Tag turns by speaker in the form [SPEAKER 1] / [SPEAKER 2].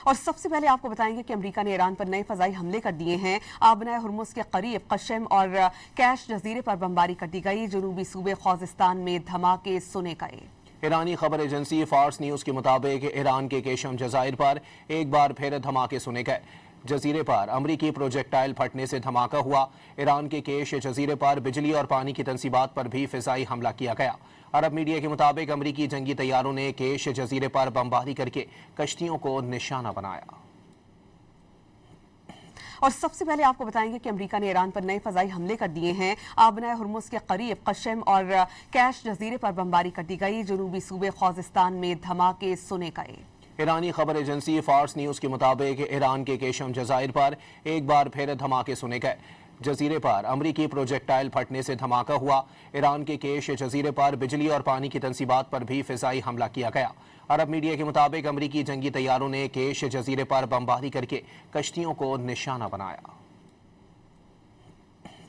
[SPEAKER 1] اور سب سے پہلے آپ کو بتائیں گے کہ امریکہ نے ایران پر نئے فضائی حملے کر دیے ہیں۔ آبنائے ہرمز کے قریب قشم اور کیش جزیرے پر بمباری کر دی گئی۔ جنوبی صوبے خوزستان میں دھماکے سنے گئے۔
[SPEAKER 2] ایرانی خبر ایجنسی فارس نیوز کے مطابق ایران کے کیشم جزائر پر ایک بار پھر دھماکے سنے گئے۔ جزیرے پر امریکی پروجیکٹائل پھٹنے سے دھماکہ ہوا۔ ایران کے کیش جزیرے پر بجلی اور پانی کی تنصیبات پر بھی فضائی حملہ کیا گیا۔ عرب میڈیا کے مطابق امریکی جنگی طیاروں نے کیش جزیرے پر بمباری کر کے کشتیوں کو نشانہ بنایا۔
[SPEAKER 1] اور سب سے پہلے آپ کو بتائیں گے کہ امریکہ نے ایران پر نئے فضائی حملے کر دیے ہیں۔ آبنائے ہرمز کے قریب قشم اور کیش جزیرے پر بمباری کر دی گئی۔ جنوبی صوبے خوزستان میں دھماکے سنے گئے۔
[SPEAKER 2] ایرانی خبر ایجنسی فارس نیوز کے مطابق ایران کے کیشم جزائر پر ایک بار پھر دھماکے سنے گئے۔ جزیرے پر امریکی پروجیکٹائل پھٹنے سے دھماکہ ہوا۔ ایران کے کیش جزیرے پر بجلی اور پانی کی تنصیبات پر بھی فضائی حملہ کیا گیا۔ عرب میڈیا کے مطابق امریکی جنگی طیاروں نے کیش جزیرے پر بمباری کر کے کشتیوں کو نشانہ بنایا۔